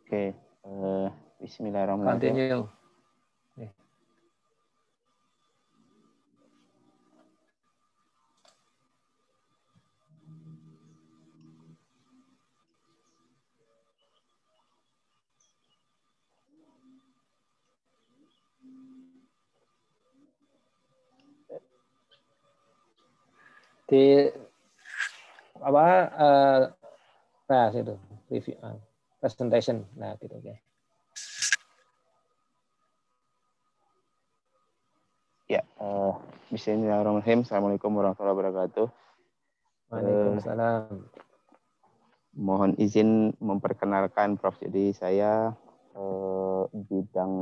Oke, Bismillahirrahmanirrahim. Continue. Di apa nah itu review presentation, nah gitu. Oke. Ya, Bismillahirrahmanirrahim. Assalamualaikum warahmatullahi wabarakatuh. Waalaikumsalam. Mohon izin memperkenalkan Prof. Jadi saya bidang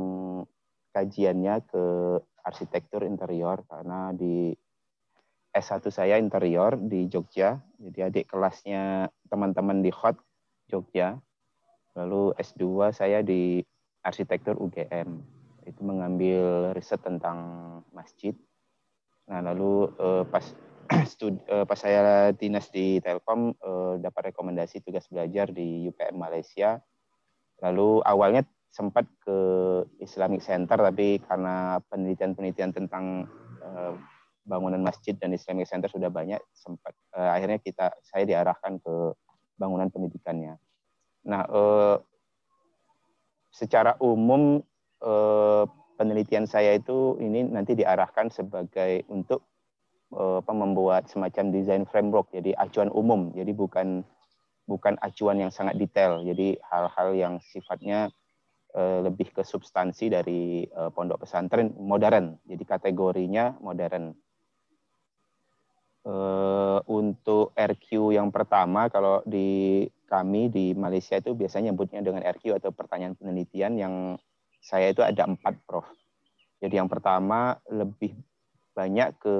kajiannya ke arsitektur interior karena di S1 saya interior di Jogja. Jadi adik kelasnya teman-teman di HOT Jogja. Lalu S2 saya di arsitektur UGM. Itu mengambil riset tentang masjid. Nah, lalu pas saya dinas di Telkom dapat rekomendasi tugas belajar di UPM Malaysia. Lalu awalnya sempat ke Islamic Center, tapi karena penelitian-penelitian tentang bangunan masjid dan Islamic Center sudah banyak, sempat akhirnya saya diarahkan ke bangunan pendidikannya. Nah, secara umum penelitian saya itu ini nanti diarahkan sebagai untuk membuat semacam design framework, jadi acuan umum, jadi bukan acuan yang sangat detail, jadi hal-hal yang sifatnya lebih ke substansi dari pondok pesantren modern, jadi kategorinya modern. Untuk RQ yang pertama, kalau di kami di Malaysia itu biasanya nyebutnya dengan RQ atau pertanyaan penelitian, yang saya itu ada 4, Prof. Jadi yang pertama lebih banyak ke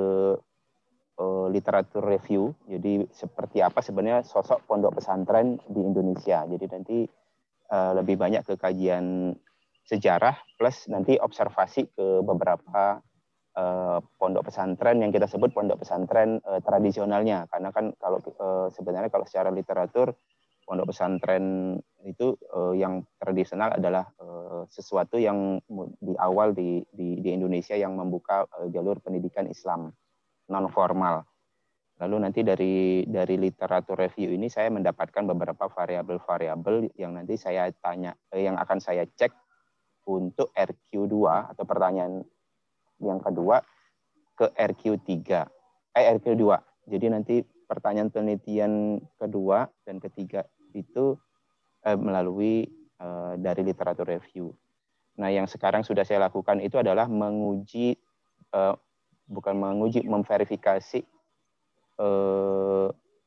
literatur review, jadi seperti apa sebenarnya sosok pondok pesantren di Indonesia. Jadi nanti lebih banyak ke kajian sejarah plus nanti observasi ke beberapa pondok pesantren yang kita sebut pondok pesantren tradisionalnya, karena kan kalau sebenarnya kalau secara literatur pondok pesantren itu yang tradisional adalah sesuatu yang di awal di Indonesia yang membuka jalur pendidikan Islam non formal. Lalu nanti dari literatur review ini saya mendapatkan beberapa variabel-variabel yang nanti saya yang akan saya cek untuk RQ2 atau pertanyaan yang kedua ke RQ3, RQ2. Jadi nanti pertanyaan penelitian kedua dan ketiga itu melalui dari literatur review. Nah, yang sekarang sudah saya lakukan itu adalah memverifikasi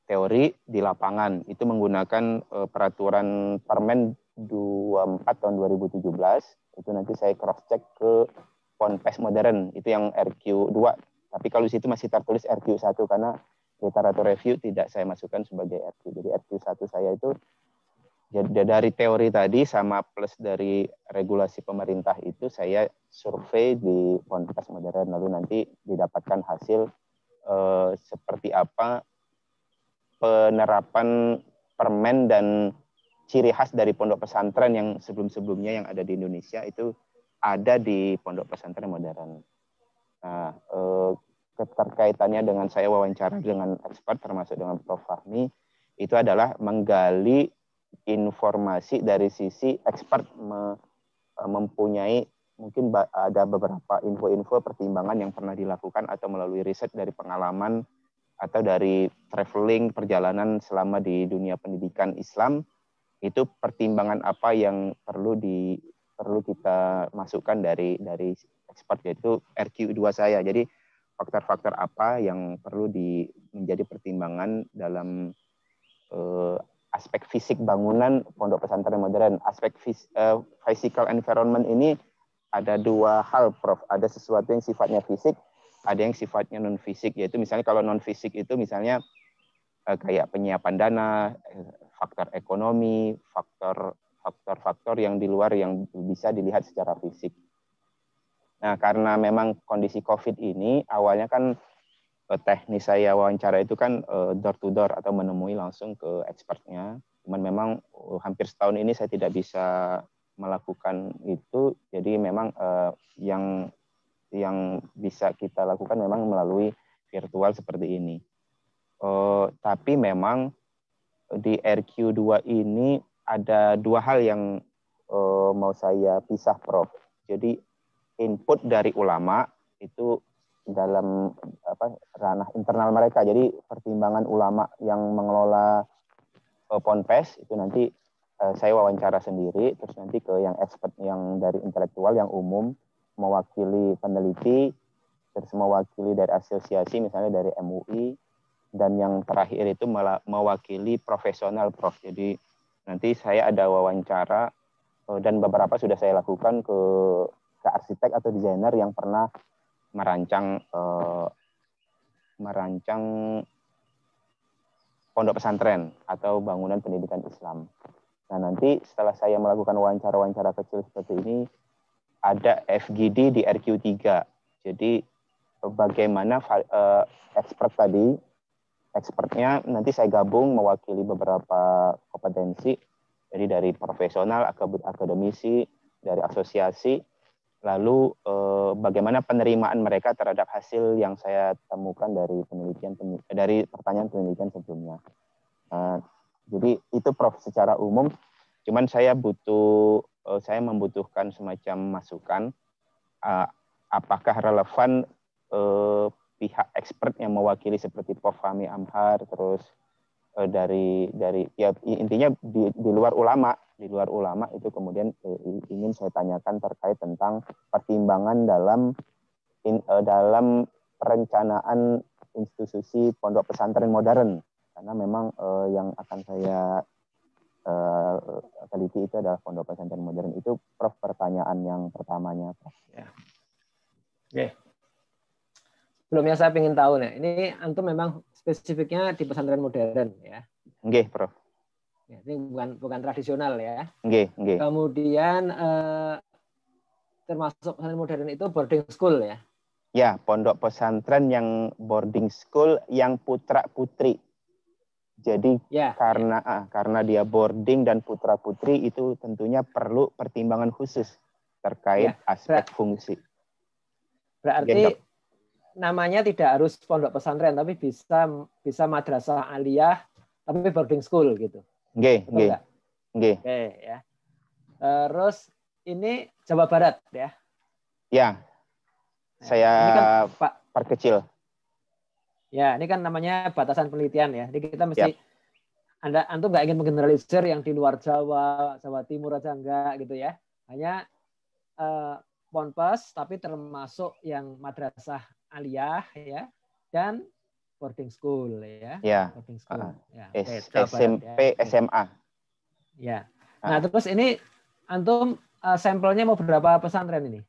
teori di lapangan. Itu menggunakan peraturan Permen 24 tahun 2017. Itu nanti saya cross check ke Ponpes modern, itu yang RQ2. Tapi kalau di situ masih tertulis RQ1 karena literatur review tidak saya masukkan sebagai RQ. Jadi RQ1 saya itu dari teori tadi sama plus dari regulasi pemerintah itu saya survei di Ponpes modern, lalu nanti didapatkan hasil seperti apa penerapan permen dan ciri khas dari pondok pesantren yang sebelum-sebelumnya yang ada di Indonesia itu ada di pondok pesantren modern. Nah, keterkaitannya dengan saya wawancara dengan expert termasuk dengan Prof. Fahmi itu adalah menggali informasi dari sisi expert mempunyai mungkin ada beberapa info-info pertimbangan yang pernah dilakukan atau melalui riset dari pengalaman atau dari traveling perjalanan selama di dunia pendidikan Islam, itu pertimbangan apa yang perlu kita masukkan dari expert, yaitu RQ2 saya. Jadi faktor-faktor apa yang perlu menjadi pertimbangan dalam aspek fisik bangunan pondok pesantren modern. Aspek physical environment ini ada 2 hal, Prof. Ada sesuatu yang sifatnya fisik, ada yang sifatnya non fisik, yaitu misalnya kalau non fisik itu misalnya kayak penyiapan dana, faktor ekonomi, faktor-faktor yang di luar yang bisa dilihat secara fisik. Nah, karena memang kondisi COVID ini awalnya kan teknis saya wawancara itu kan door to door atau menemui langsung ke expertnya, Cuman memang hampir setahun ini saya tidak bisa melakukan itu. Jadi memang yang bisa kita lakukan memang melalui virtual seperti ini. Tapi memang di RQ2 ini ada dua hal yang mau saya pisah, Prof. Jadi input dari ulama itu dalam ranah internal mereka. Jadi pertimbangan ulama yang mengelola Ponpes itu nanti saya wawancara sendiri, terus nanti ke yang expert yang dari intelektual yang umum mewakili peneliti, terus mewakili dari asosiasi misalnya dari MUI, dan yang terakhir itu mewakili profesional, Prof. Jadi nanti saya ada wawancara dan beberapa sudah saya lakukan ke arsitek atau desainer yang pernah merancang pondok pesantren atau bangunan pendidikan Islam. Nah, nanti setelah saya melakukan wawancara-wawancara kecil seperti ini, ada FGD di RQ3. Jadi bagaimana expertnya nanti saya gabung mewakili beberapa kompetensi, jadi dari profesional, akademisi, dari asosiasi, lalu bagaimana penerimaan mereka terhadap hasil yang saya temukan dari pertanyaan penelitian sebelumnya. Jadi itu, Prof, secara umum. Cuman saya membutuhkan semacam masukan apakah relevan pihak expert yang mewakili seperti Prof. Fahmi Amhar, terus dari ya intinya di luar ulama itu kemudian ingin saya tanyakan terkait tentang pertimbangan dalam perencanaan institusi pondok pesantren modern, karena memang yang akan saya teliti itu adalah pondok pesantren modern. Itu, Prof, pertanyaan yang pertamanya, Prof. Ya. Oke. Sebelumnya saya ingin tahu nih, ini antum memang spesifiknya di pesantren modern ya? Nggih, Prof. Ya, ini bukan tradisional ya? Nggih. Kemudian termasuk pesantren modern itu boarding school ya? Ya, pondok pesantren yang boarding school yang putra putri. Jadi karena dia boarding dan putra putri itu tentunya perlu pertimbangan khusus terkait aspek fungsi. Berarti namanya tidak harus pondok pesantren, tapi bisa madrasah aliyah, tapi boarding school gitu. Nggih. Oke, ya. Terus ini Jawa Barat ya? Ya. Saya ini kan, perkecil. Ya, ini kan namanya batasan penelitian ya. Jadi kita mesti antum nggak ingin menggeneralisir yang di luar Jawa Timur aja enggak gitu ya. Hanya Ponpes, tapi termasuk yang madrasah aliyah ya, dan boarding school ya. Boarding school. SMP, SMA. Ya. Nah, terus ini antum sampelnya mau berapa pesantren ini?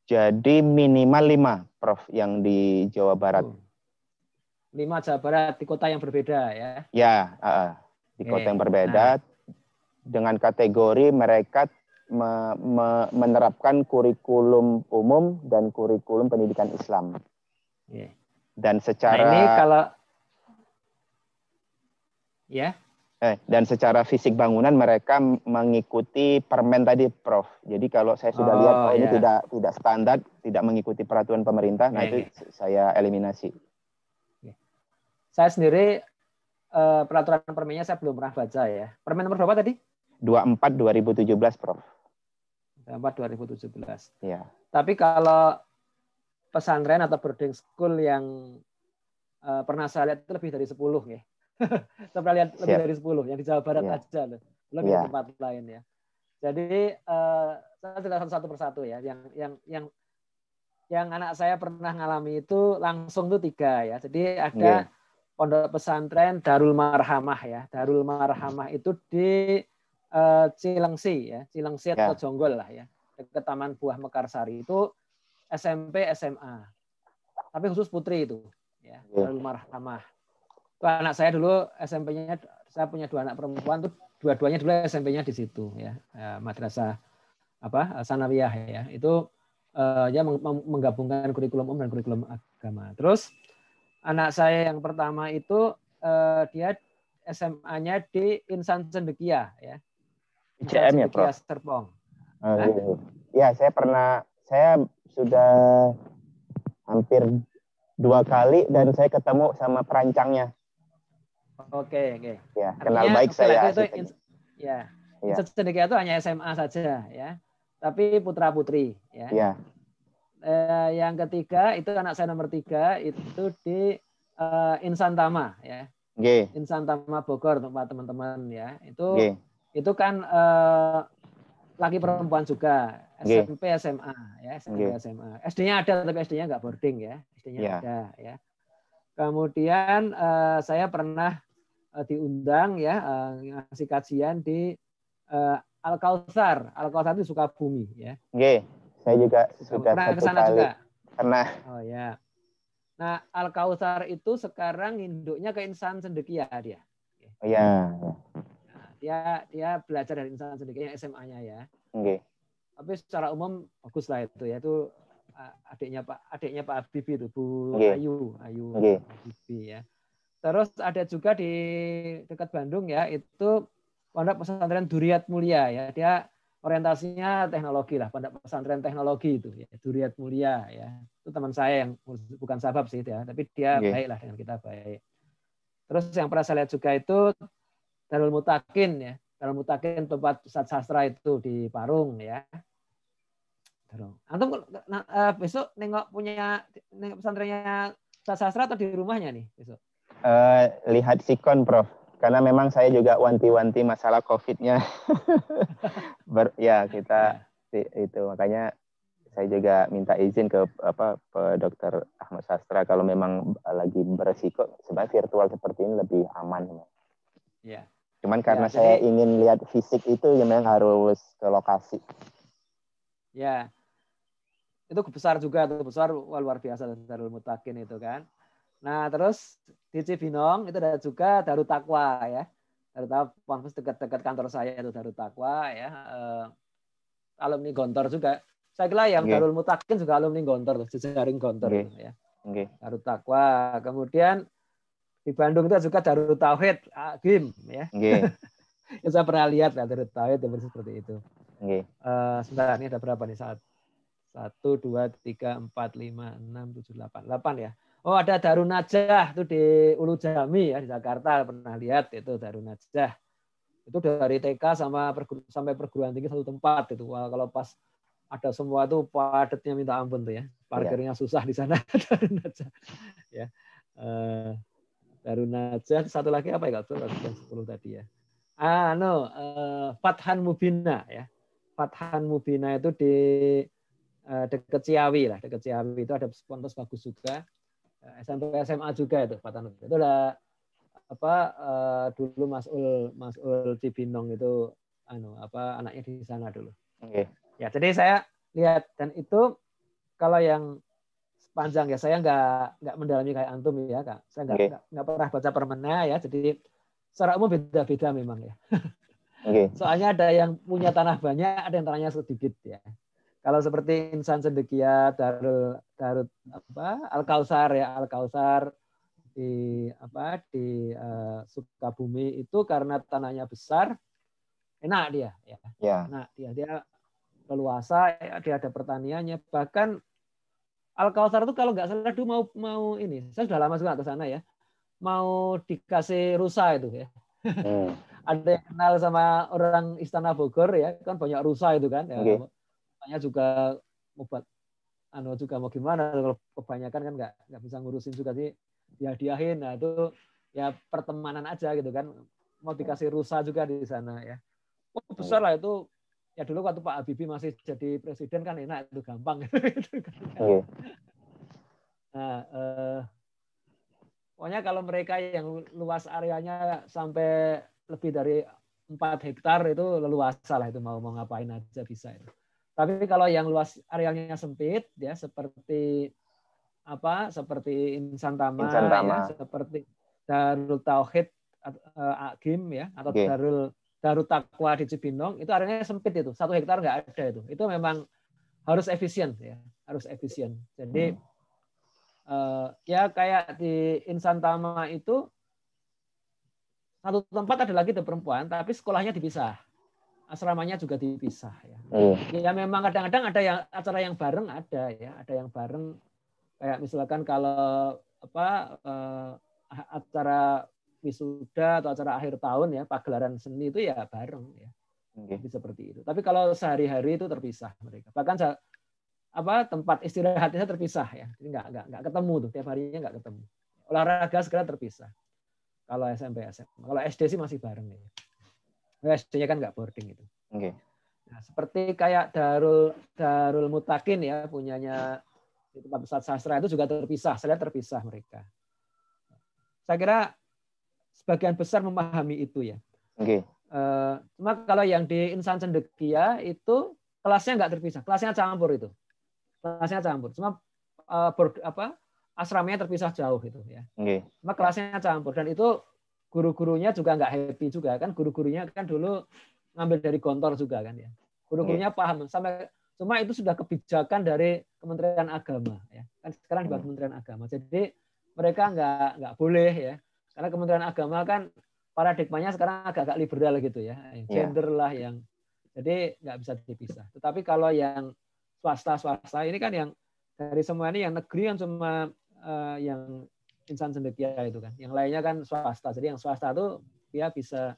Jadi minimal 5, Prof, yang di Jawa Barat. 5 Jawa Barat di kota yang berbeda ya? Ya, di kota yang berbeda. Dengan kategori mereka menerapkan kurikulum umum dan kurikulum pendidikan Islam. Dan secara ini kalau dan secara fisik bangunan mereka mengikuti permen tadi, Prof. Jadi kalau saya sudah lihat ini tidak standar, tidak mengikuti peraturan pemerintah, nah itu saya eliminasi. Saya sendiri peraturan permennya saya belum pernah baca ya. Permen nomor berapa tadi? 24 2017, Prof. 24 2017. Ya. Tapi kalau pesantren atau boarding school yang pernah saya lihat itu lebih dari 10 ya. Saya pernah lihat lebih dari 10 yang di Jawa Barat aja loh. Belum di tempat lain ya. Jadi saya jelaskan satu persatu ya. Yang anak saya pernah ngalami itu langsung tuh 3 ya. Jadi ada pondok pesantren Darul Marhamah ya. Darul Marhamah itu di Cilengsi ya. Cilengsi atau Jonggol lah ya. Dekat Taman Buah Mekarsari itu SMP SMA. Tapi khusus putri itu ya. Darul Marhamah. Anak saya dulu SMP-nya, saya punya 2 anak perempuan tuh, dua-duanya dulu SMP-nya di situ ya, madrasah sanawiyah ya. Itu dia menggabungkan kurikulum umum dan kurikulum agama. Terus anak saya yang pertama itu dia SMA-nya di Insan Cendekia ya. ICM ya, Prof? Serpong. Ya, saya sudah hampir 2 kali dan saya ketemu sama perancangnya. Oke. Ya, Artinya, kenal baik saya. Insan Cendekia itu hanya SMA saja ya. Tapi putra putri ya. Ya. Yang ketiga itu anak saya nomor 3 itu di Insan Tama ya. Insan Tama Bogor tempat teman-teman ya. Itu kan laki perempuan juga, SMP SMA ya, SMP SMA. SD-nya ada tapi SD-nya nggak boarding ya, SD-nya ada ya. Kemudian saya pernah diundang ya ngasih kajian di Al-Kautsar. Al-Kautsar itu Sukabumi ya. Saya juga sudah pernah 1 kali. Juga? Pernah. Oh ya. Nah, Al-Kautsar itu sekarang induknya ke Insan Cendekia dia. Oh ya. Dia belajar dari Insan Cendekia SMA-nya ya. Tapi secara umum bagus lah itu ya. Itu adiknya Pak Habibie itu Bu Ayu Habibie ya. Terus ada juga di dekat Bandung ya, itu Pondok Pesantren Duriat Mulia ya. Dia orientasinya teknologi lah, Pondok Pesantren Teknologi itu ya, Duriat Mulia ya. Itu teman saya yang bukan sahabat sih ya, tapi dia baik lah dengan kita baik. Terus yang pernah saya lihat juga itu Darul Mutakin ya. Darul Mutakin tempat pusat sastra itu di Parung ya. Antum besok nengok pesantrennya pusat sastra atau di rumahnya nih besok? Lihat sikon, Prof. Karena memang saya juga wanti-wanti masalah COVID-nya. Itu makanya saya juga minta izin ke Dr. Ahmad Sastra kalau memang lagi beresiko, sebenarnya virtual seperti ini lebih aman. Ya. Cuman karena saya ingin lihat fisik itu memang harus ke lokasi. Ya. Itu besar juga, itu besar luar biasa Darul Mutakin itu kan. Nah, terus di Cibinong itu ada juga Darut Taqwa ya. Darut Taqwa dekat-dekat kantor saya itu Darut Taqwa ya. Alumni Gontor juga. Saya kira yang Darul Mutakin juga alumni Gontor, jejaring Gontor ya. Darut Taqwa. Kemudian di Bandung itu juga Darut Tauhid Agim ya. Saya pernah lihat lah Darut Tauhid seperti itu. Sebentar, ini ada berapa nih saat? 1, 2, 3, 4, 5, 6, 7, 8 ya. Oh, ada Darun Najah itu di Ulu Jami ya di Jakarta, pernah lihat itu Darun Najah. Itu dari TK sampai perguruan tinggi satu tempat itu. Wah, kalau pas ada semua itu padatnya minta ampun tuh ya. Parkirnya susah di sana. Darun Najah. Ya. Darun Najah, satu lagi apa ya? Kalau 10 tadi ya. Fathan Mubina ya. Fathan Mubina itu di dekat Ciawi lah, dekat Ciawi itu ada ponpes bagus juga. SMP SMA juga itu Fathan. Itu ada dulu Mas'ul Cibinong itu anaknya di sana dulu. Ya, jadi saya lihat dan itu kalau yang panjang ya saya nggak mendalami kayak antum ya Kak. Saya nggak pernah baca permennya ya. Jadi secara umum beda-beda memang ya. Soalnya ada yang punya tanah banyak, ada yang tanahnya sedikit ya. Kalau seperti Insan Cendekia, Darul Al-Kautsar ya, Al-Kautsar di Sukabumi itu karena tanahnya besar, enak dia ya. Enak dia leluasa, dia ada pertaniannya. Bahkan Al-Kautsar itu kalau nggak salah dulu mau ini, saya sudah lama juga ke sana ya, mau dikasih rusa itu ya. Ada yang kenal sama orang Istana Bogor ya, kan banyak rusa itu kan. Ya, makanya juga juga mau gimana kalau kebanyakan kan nggak bisa ngurusin juga sih, dihadiahin. Nah itu ya pertemanan aja gitu kan, mau dikasih rusa juga di sana ya. Besar lah itu. Ya dulu waktu Pak Habibie masih jadi presiden kan enak itu gampang. Nah, pokoknya kalau mereka yang luas areanya sampai lebih dari 4 hektar itu leluasa lah itu mau ngapain aja bisa itu. Tapi kalau yang luas arealnya sempit ya seperti Insan Tama ya, seperti Darul Tauhid Agim ya atau Darut Taqwa di Cibinong itu areanya sempit itu 1 hektar nggak ada itu. Itu memang harus efisien ya, harus efisien. Jadi ya kayak di Insan Tama itu satu tempat ada lagi di perempuan, tapi sekolahnya dipisah, asramanya juga dipisah ya. Ya memang kadang-kadang ada yang acara yang bareng ada ya, ada yang bareng kayak misalkan kalau acara wisuda atau acara akhir tahun ya, pagelaran seni itu ya bareng ya. Jadi seperti itu. Tapi kalau sehari-hari itu terpisah mereka. Bahkan tempat istirahatnya terpisah ya. Jadi nggak ketemu tuh, tiap harinya nggak ketemu. Olahraga segala terpisah. Kalau SMP SMA. Kalau SD sih masih bareng ya. SD-nya kan nggak boarding itu. Okay. Nah, seperti kayak Darul Mutakin ya, punyanya di tempat pusat sastra itu juga terpisah. Saya lihat terpisah mereka. Saya kira sebagian besar memahami itu ya. Okay. Cuma kalau yang di Insan Cendekia itu kelasnya nggak terpisah, kelasnya campur itu. Kelasnya campur. Cuma asramanya terpisah jauh gitu ya. Okay. Cuma kelasnya campur dan itu guru-gurunya juga nggak happy juga kan. Guru-gurunya kan dulu ngambil dari Gontor juga kan ya. Guru-gurunya paham sampai cuma itu sudah kebijakan dari Kementerian Agama ya. Kan sekarang di bawah Kementerian Agama. Jadi mereka nggak boleh ya. Karena Kementerian Agama kan paradigmanya sekarang agak-agak liberal gitu ya. Gender lah yang jadi nggak bisa dipisah. Tetapi kalau yang swasta ini kan yang dari semua ini yang negeri yang cuma yang Insan Cendekia itu kan. Yang lainnya kan swasta. Jadi yang swasta itu dia bisa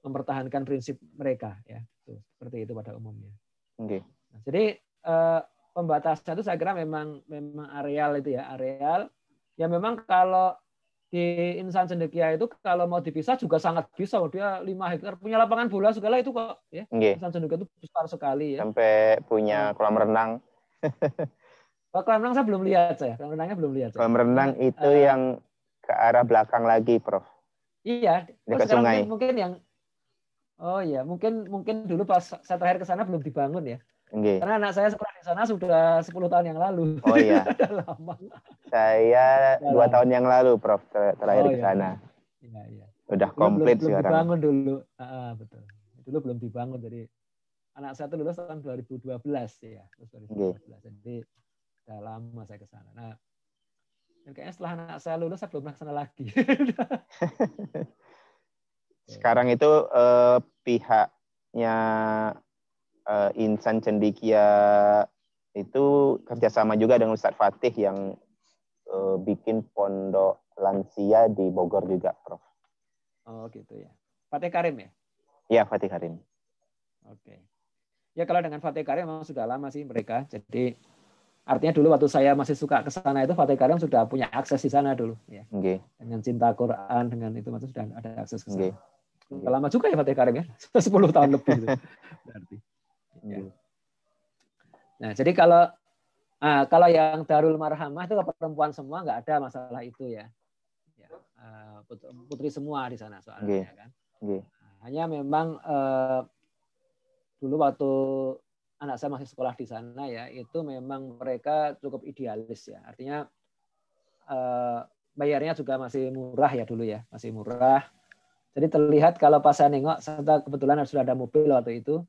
mempertahankan prinsip mereka ya. Tuh, seperti itu pada umumnya. Okay. Nah, jadi pembatasan itu saya kira memang areal itu ya, areal. Ya memang kalau di Insan Cendekia itu kalau mau dipisah juga sangat bisa. Dia 5 hektar punya lapangan bola segala itu kok ya. Okay. Insan Cendekia itu besar sekali ya. Sampai punya kolam renang. Kolam renang saya belum lihat saya. Kolam renangnya belum lihat. Kolam renang itu yang ke arah belakang lagi, Prof. Iya. Dekat sungai. Mungkin yang mungkin dulu pas saya terakhir ke sana belum dibangun ya. Okay. Karena anak saya sekolah di sana sudah 10 tahun yang lalu. Oh iya. Lama. Saya 2 tahun yang lalu, Prof, terakhir ke sana. Iya. Udah komplit belum sekarang. Dibangun dulu. Betul. Dulu belum dibangun. Jadi anak saya itu lulus tahun 2012 ya. 2012. Okay. Jadi udah lama saya ke sana. Nah, dan kayaknya setelah anak saya lulus saya belum pernah ke sana lagi. Sekarang itu pihaknya Insan Cendekia itu kerjasama juga dengan Ustadz Fatih yang bikin pondok lansia di Bogor juga, Prof. Oh gitu ya. Fatih Karim ya? Iya, Fatih Karim. Oke. Ya kalau dengan Fatih Karim memang sudah lama sih mereka. Jadi artinya dulu waktu saya masih suka ke sana itu Fatih Karim sudah punya akses di sana dulu ya. Okay. Dengan cinta Quran, dengan itu maksudnya sudah ada akses ke sana. Okay. Lama juga ya Fatih Karim ya. 10 tahun lebih itu. Berarti. Ya. Nah, jadi kalau yang Darul Marhamah itu perempuan semua nggak ada masalah itu ya. Putri semua di sana soalnya kan. Hanya memang dulu waktu anak saya masih sekolah di sana ya, itu memang mereka cukup idealis ya. Artinya bayarnya juga masih murah ya dulu ya, masih murah. Jadi terlihat kalau pas saya nengok, kebetulan sudah ada mobil waktu itu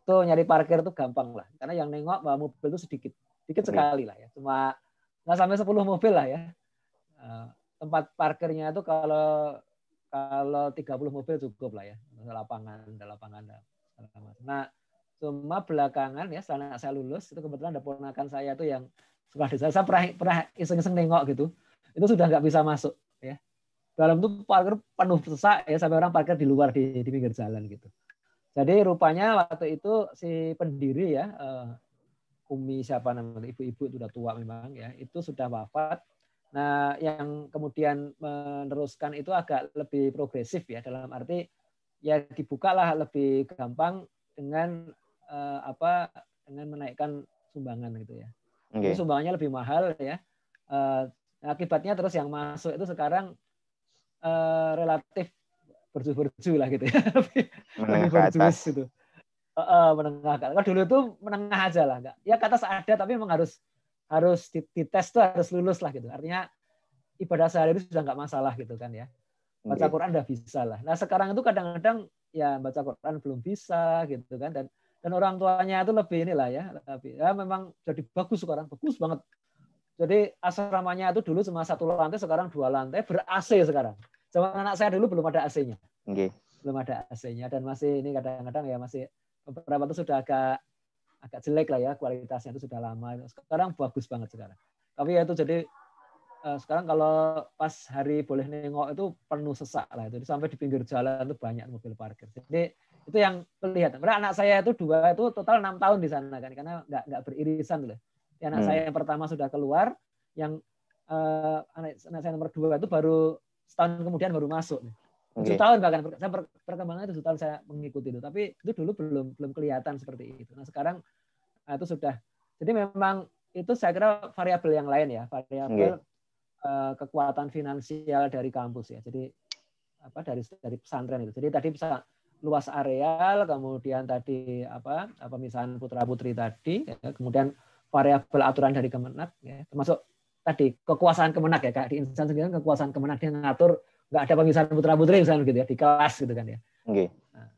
nyari parkir itu gampang lah. Karena yang nengok bawa mobil itu sedikit sekali lah ya. Cuma nggak sampai 10 mobil lah ya. Tempat parkirnya itu kalau 30 mobil cukup lah ya. Lapangan. Nah, cuma belakangan ya setelah saya lulus itu kebetulan ada ponakan saya tuh yang sekolah di sana. Saya pernah iseng-iseng nengok gitu. Itu sudah nggak bisa masuk ya. Dalam itu parkir penuh sesak ya, sampai orang parkir di luar di pinggir jalan gitu. Jadi rupanya waktu itu si pendiri ya, Umi siapa namanya, ibu-ibu itu udah tua memang ya, itu sudah wafat. Nah, yang kemudian meneruskan itu agak lebih progresif ya, dalam arti ya dibukalah lebih gampang dengan dengan menaikkan sumbangan gitu ya. Okay. Jadi sumbangannya lebih mahal ya. Akibatnya terus yang masuk itu sekarang relatif berju lah gitu ya. Menengah ke atas. Gitu. Menengah ke atas. Kalau dulu itu menengah aja lah, enggak. Ya ke atas ada tapi memang harus dites tuh harus lulus lah gitu. Artinya ibadah sehari itu sudah enggak masalah gitu kan ya. Baca Quran udah bisa lah. Nah, sekarang itu kadang-kadang ya baca Quran belum bisa gitu kan, dan orang tuanya itu lebih inilah ya, memang jadi bagus sekarang, bagus banget. Jadi asramanya itu dulu cuma 1 lantai, sekarang 2 lantai, ber-AC sekarang. Zaman anak saya dulu belum ada AC-nya. Okay. Belum ada AC-nya dan masih ini kadang-kadang ya masih beberapa itu sudah agak jelek lah ya kualitasnya, itu sudah lama. Sekarang bagus banget sekarang. Tapi ya itu jadi sekarang kalau pas hari boleh nengok itu penuh sesak lah itu, sampai di pinggir jalan itu banyak mobil parkir. Jadi itu yang kelihatan. Padahal anak saya itu 2 itu total 6 tahun di sana kan, karena nggak beririsan loh. Anak saya yang pertama sudah keluar, yang anak saya nomor 2 itu baru setahun kemudian baru masuk. 7 tahun bahkan, saya perkembangannya 7 tahun saya mengikuti itu. Tapi itu dulu belum kelihatan seperti itu. Nah sekarang itu sudah. Jadi memang itu saya kira variabel yang lain ya, variabel kekuatan finansial dari kampus ya. Jadi dari pesantren itu. Jadi tadi bisa luas areal, kemudian tadi pemisahan putra putri tadi, ya, kemudian variabel aturan dari Kemenak, ya, termasuk tadi kekuasaan Kemenak ya, kayak di insan sendiri kekuasaan Kemenak dia ngatur nggak ada pemisahan putra putri misalnya gitu ya di kelas gitu kan ya. Nah,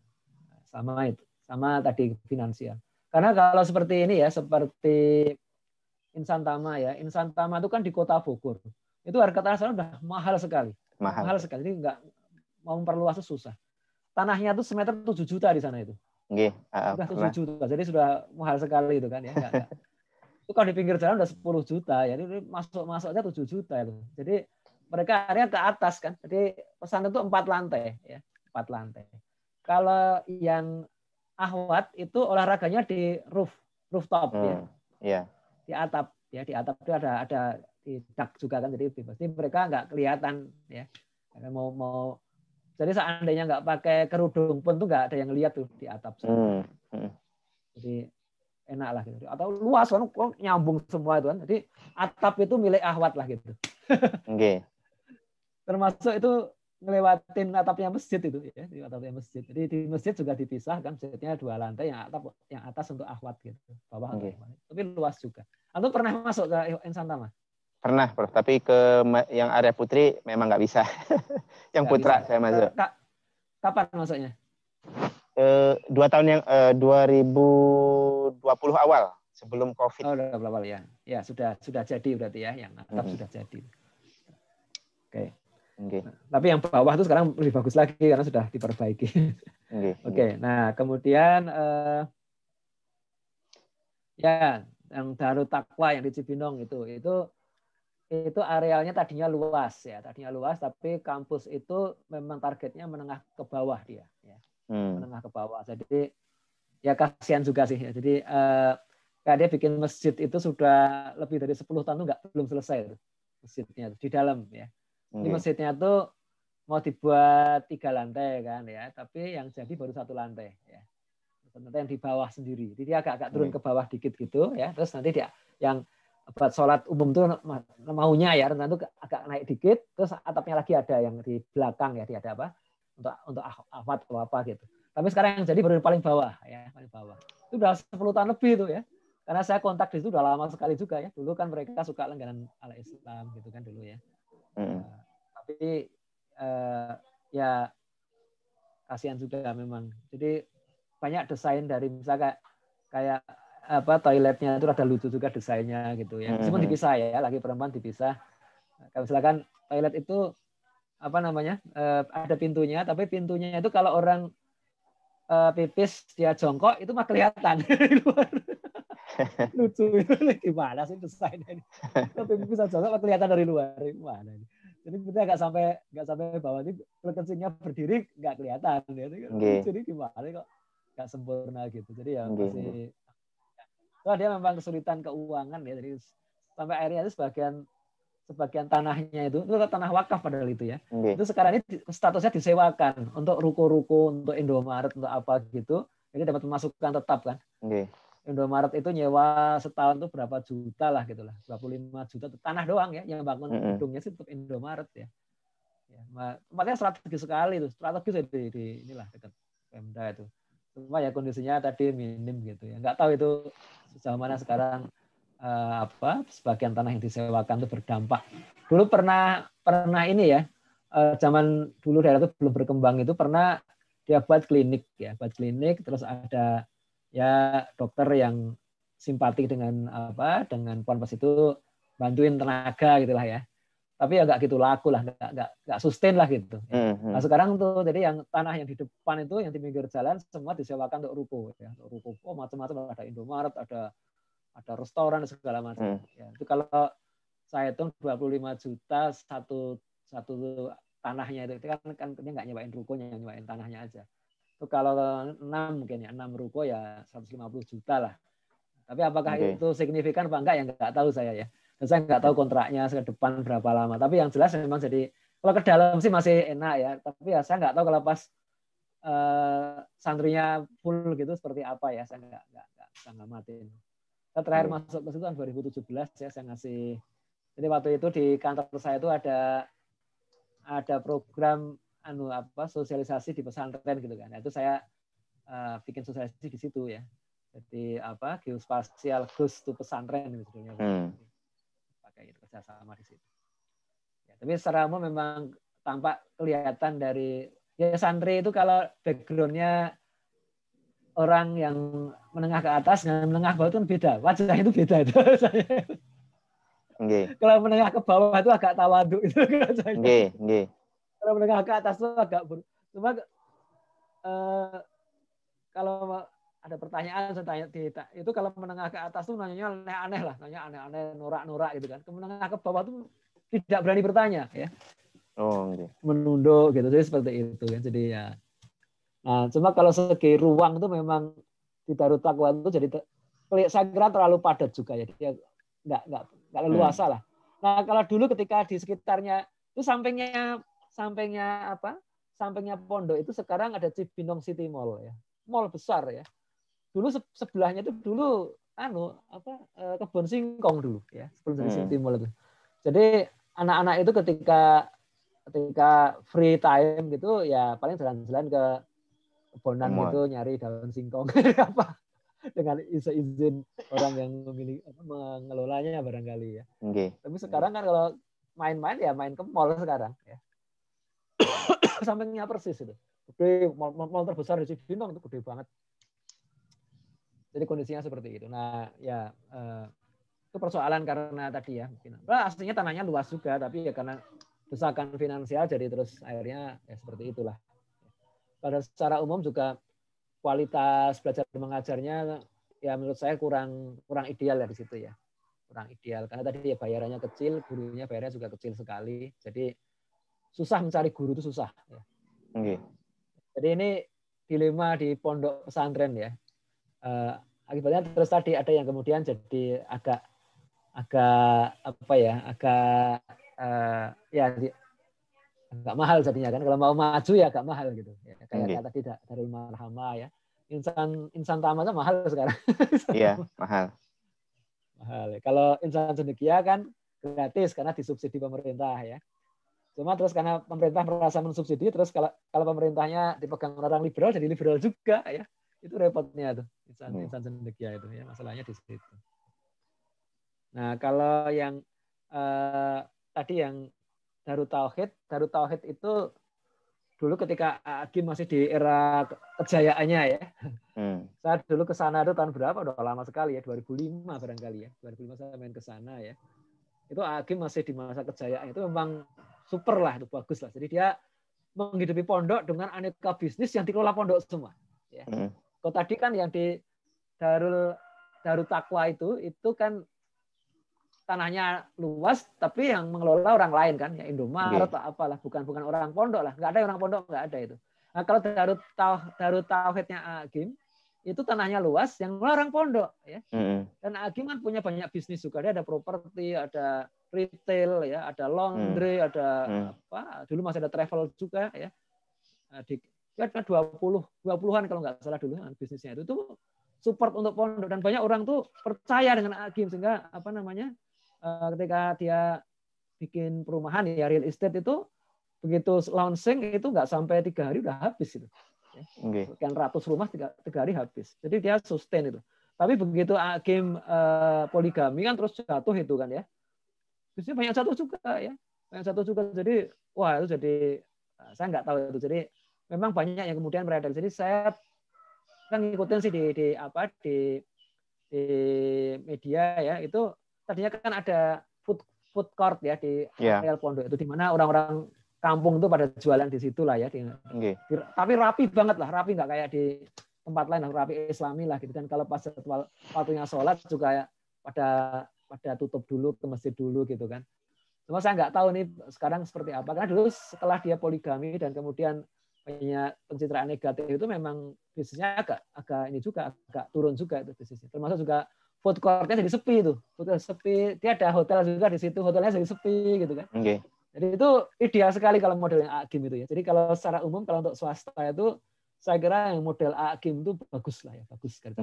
sama itu, sama tadi finansial. Karena kalau seperti ini ya, seperti Insan Tama ya, Insan Tama itu kan di kota Bogor. Itu harga tanah sana udah mahal sekali. Mahal sekali. Jadi nggak mau memperluas itu susah. Tanahnya tuh semeter 7 juta di sana itu. Udah 7 juta. Jadi sudah mahal sekali itu kan ya. Enggak. Itu kalau di pinggir jalan udah 10 juta ya. Jadi masuknya 7 juta itu. Jadi mereka akhirnya ke atas kan. Jadi pesantren itu 4 lantai ya. 4 lantai. Kalau yang Ahwat itu olahraganya di rooftop ya. Iya. Di atap ya, di atap itu ada di dak juga kan, jadi bebas. Jadi mereka nggak kelihatan ya. Mau jadi seandainya nggak pakai kerudung pun tuh nggak ada yang lihat tuh di atap. Jadi enak lah gitu. Atau luas kan, nyambung semua itu kan. Jadi atap itu milik Ahwat lah gitu. Termasuk itu ngelewatin atapnya masjid itu ya, di atapnya masjid. Jadi di masjid juga dipisah kan, masjidnya 2 lantai, yang atas untuk Ahwat gitu, bawah untuk Ahwat. Tapi luas juga. Antum pernah masuk ke Insan Tama? Pernah, Prof. Tapi ke yang area putri memang nggak bisa. Yang nggak putra bisa. saya masuk. Kapan masuknya? 2 tahun yang 2020 awal sebelum COVID. Oh, udah awal ya. Ya sudah jadi berarti ya, yang atap sudah jadi. Oke. Nah, tapi yang bawah itu sekarang lebih bagus lagi karena sudah diperbaiki. Oke. Nah kemudian ya yang Darut Taqwa yang di Cibinong itu arealnya tadinya luas ya, tapi kampus itu memang targetnya menengah ke bawah dia ya. Menengah ke bawah. Jadi ya kasihan juga sih ya. Jadi kayak dia bikin masjid itu sudah lebih dari 10 tahun belum selesai masjidnya di dalam ya. Ini masjidnya tuh mau dibuat 3 lantai kan ya, tapi yang jadi baru 1 lantai ya. Nanti yang di bawah sendiri. Jadi dia agak turun ke bawah dikit gitu ya. Terus nanti dia yang buat sholat umum tuh maunya ya, tentu agak naik dikit. Terus atapnya lagi ada yang di belakang ya, dia ada apa untuk Ahwat atau apa gitu. Tapi sekarang yang jadi baru paling bawah ya, paling bawah. Itu udah 10 tahun lebih itu ya. Karena saya kontak di situ udah lama sekali juga ya. Dulu kan mereka suka langganan ala Islam gitu kan dulu ya. Tapi ya kasihan juga memang. Jadi banyak desain dari misalnya kayak toiletnya itu ada lucu juga desainnya gitu ya. Meskipun dipisah ya, laki perempuan dipisah. Kalau misalkan toilet itu ada pintunya, tapi pintunya itu kalau orang pipis dia jongkok itu mah kelihatan dari luar. Lucu itu gimana sih desainnya ini? Kalau pipis jongkok kelihatan dari luar, gimana ini? Jadi kita nggak sampai bawah ini, kalau kencingnya berdiri nggak kelihatan ya. Jadi gimana kok nggak sempurna gitu. Jadi ya masih dia memang kesulitan keuangan ya. Jadi sampai akhirnya itu sebagian tanahnya itu tanah wakaf padahal itu ya. Itu sekarang ini statusnya disewakan untuk ruko-ruko, untuk Indomaret, untuk apa gitu. Jadi dapat pemasukan tetap kan. Indomaret itu nyewa setahun tuh berapa juta lah gitu lah, 25 juta tanah doang ya, yang bangun gedungnya sih tetap Indomaret ya. Tempatnya strategis sekali itu, strategis di inilah dekat Pemda itu. Cuma ya kondisinya tadi minim gitu ya. Nggak tahu itu sejauh mana sekarang sebagian tanah yang disewakan itu berdampak. Dulu pernah ini ya, zaman dulu daerah itu belum berkembang itu pernah dia buat klinik terus ada ya dokter yang simpatik dengan ponpes itu bantuin tenaga gitulah ya. tapi ya nggak gitu laku lah, nggak sustain lah gitu. Nah sekarang tuh jadi yang tanah yang di depan itu yang di pinggir jalan semua disewakan untuk ruko ya, untuk ruko. Oh macam-macam, ada Indomaret, ada restoran segala macam. Ya, itu kalau saya hitung 25 juta satu tanahnya itu kan dia nggak nyewain rukonya, nyewain tanahnya aja. Itu kalau 6 mungkin ya 6 ruko ya 150 juta lah. Tapi apakah itu signifikan apa enggak ya nggak tahu saya ya. Dan saya nggak tahu kontraknya ke depan berapa lama. Tapi yang jelas memang jadi kalau ke dalam sih masih enak ya. Tapi ya saya nggak tahu kalau pas santrinya full gitu seperti apa ya. Saya nggak bisa ngamatin. Saya terakhir masuk ke situ tahun 2017 ya, saya ngasih. Jadi waktu itu di kantor saya itu ada program sosialisasi di pesantren gitu kan. Nah, itu saya bikin sosialisasi di situ ya. Jadi geospasial goes to pesantren sebetulnya. Pakai itu kerjasama di situ. Ya, tapi secara umum memang tampak kelihatan dari ya santri itu kalau backgroundnya orang yang menengah ke atas dengan menengah ke bawah itu beda. Wajah itu beda itu. Kalau menengah ke bawah itu agak tawaduk itu. Kalau menengah ke atas itu agak cuma kalau ada pertanyaan saya tanya itu kalau menengah ke atas tuh nanyanya aneh-aneh lah, nanya aneh-aneh, norak-norak gitu kan. Ke menengah ke bawah tuh tidak berani bertanya ya. Menunduk gitu. Jadi seperti itu ya. Jadi ya. Nah, cuma kalau segi ruang itu memang di Darut Taqwa itu jadi saya kira terlalu padat juga ya. Dia enggak leluasa lah. Nah, kalau dulu ketika di sekitarnya itu sampingnya pondok itu sekarang ada Cibinong City Mall ya. Mall besar ya. Dulu sebelahnya itu dulu kebun singkong dulu ya, sebelum dari City Mall itu. Jadi anak-anak itu ketika free time gitu ya paling jalan-jalan ke kebonan gitu nyari daun singkong apa dengan izin orang yang mengelolanya barangkali ya. Tapi sekarang kan kalau main-main ya main ke mall sekarang ya. Sampingnya persis itu. Gede, mall terbesar di Cibinong itu gede banget. Jadi kondisinya seperti itu. Nah, ya itu persoalan karena tadi ya mungkin. Aslinya tanahnya luas juga, tapi ya karena desakan finansial jadi terus akhirnya ya seperti itulah. Pada secara umum juga kualitas belajar mengajarnya ya menurut saya kurang ideal ya di situ ya. Kurang ideal karena tadi ya bayarannya kecil, gurunya bayarnya juga kecil sekali. Jadi susah mencari guru itu susah ya. Jadi ini dilema di pondok pesantren ya. Akibatnya terus tadi ada yang kemudian jadi agak mahal jadinya kan, kalau mau maju ya agak mahal gitu ya. Kayak tadi Darul Marhamah ya, insan tamatnya mahal sekarang. Iya mahal. Kalau insan cendekia kan gratis karena disubsidi pemerintah ya. Cuma terus karena pemerintah merasa mensubsidi, terus kalau pemerintahnya dipegang orang liberal jadi liberal juga ya. Itu repotnya tuh insan cendekia itu ya, masalahnya di situ. Nah, kalau yang tadi yang Darut Tauhid itu dulu ketika Agim masih di era kejayaannya ya. Saya dulu ke sana itu tahun berapa? Udah lama sekali ya, 2005 barangkali ya. 2005 saya main ke sana ya. Itu Agim masih di masa kejayaan itu memang super lah, itu bagus lah. Jadi dia menghidupi pondok dengan aneka bisnis yang dikelola pondok semua. Ya. Kalau tadi kan yang di Darut Taqwa itu kan tanahnya luas, tapi yang mengelola orang lain kan, ya Indomaret atau apalah, bukan orang pondok lah, nggak ada orang pondok, nggak ada itu. Nah kalau Darut Tauhidnya Agim itu tanahnya luas, yang mengelola orang pondok ya. Dan Agim kan punya banyak bisnis juga, dia ada properti, ada retail ya, ada laundry, ada dulu masih ada travel juga ya. Kan 20-an kalau nggak salah dulu bisnisnya itu support untuk pondok, dan banyak orang tuh percaya dengan Agim sehingga ketika dia bikin perumahan ya real estate itu begitu launching itu nggak sampai 3 hari udah habis itu. Sekian ratus rumah 3 hari habis. Jadi dia sustain itu. Tapi begitu Agim poligami kan terus jatuh itu kan ya. Bisnisnya banyak jatuh juga ya. Banyak jatuh juga. Jadi wah itu jadi saya nggak tahu itu. Jadi memang banyak yang kemudian beredar. Jadi saya kan ngikutin sih di media ya, itu tadinya kan ada food court ya di areal pondok itu, di mana orang-orang kampung itu pada jualan di situ lah ya. Tapi rapi banget lah, rapi nggak kayak di tempat lain, rapi Islami lah gitu kan. Kalau pas waktunya sholat juga ya, pada tutup dulu ke masjid dulu gitu kan. Cuma saya nggak tahu nih sekarang seperti apa, karena dulu setelah dia poligami dan kemudian banyak pencitraan negatif itu memang bisnisnya agak ini juga, agak turun juga itu bisnisnya. Termasuk juga food court-nya jadi sepi itu. Hotel sepi, dia ada hotel juga di situ, hotelnya jadi sepi gitu kan. Jadi itu ideal sekali kalau modelnya Agim itu ya. Jadi kalau secara umum kalau untuk swasta itu saya kira yang model Agim itu bagus lah ya, bagus kan.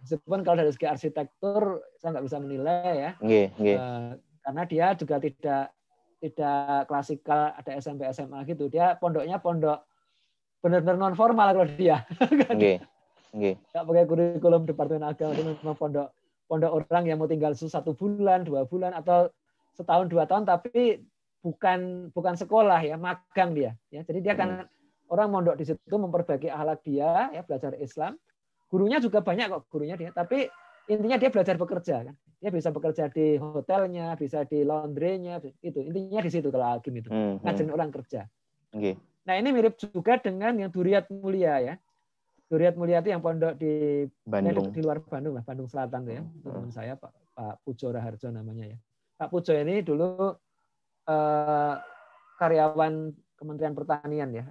Meskipun kalau dari segi arsitektur saya nggak bisa menilai ya. Karena dia juga tidak klasikal, ada SMP SMA gitu. Dia pondoknya pondok benar-benar non formal kalau dia. Nggak pakai kurikulum Departemen Agama, itu memang pondok orang yang mau tinggal 1 bulan, 2 bulan atau setahun 2 tahun, tapi bukan sekolah ya, magang dia. Ya, jadi dia kan orang mondok di situ memperbaiki akhlak dia, ya belajar Islam. Gurunya juga banyak kok gurunya dia, tapi intinya dia belajar bekerja kan. Dia bisa bekerja di hotelnya, bisa di laundry-nya, itu intinya di situ kalau Agim itu ngajarin orang kerja. Nah ini mirip juga dengan yang Duriyat Mulia ya. Duriyat Mulia itu yang pondok di Bandung, di luar Bandung lah, Bandung Selatan tuh ya. Itu teman saya Pak Pujo Raharjo namanya ya. Pak Pujo ini dulu karyawan Kementerian Pertanian ya,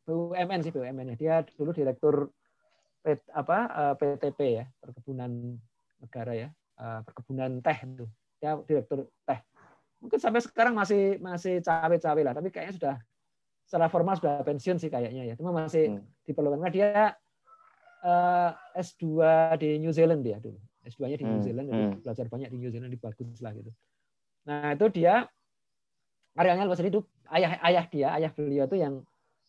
BUMN sih BUMN-nya. Dia dulu direktur PTP ya, Perkebunan Negara ya, perkebunan teh itu. Dia direktur teh. Mungkin sampai sekarang masih cawe-cawe lah, tapi kayaknya sudah secara formal sudah pensiun sih kayaknya ya. Cuma masih diperlukan. Karena dia S2 di New Zealand dia dulu. S2-nya di New Zealand, jadi belajar banyak di New Zealand, di bagus lah gitu. Nah, itu dia karyanya luas, itu ayah beliau itu yang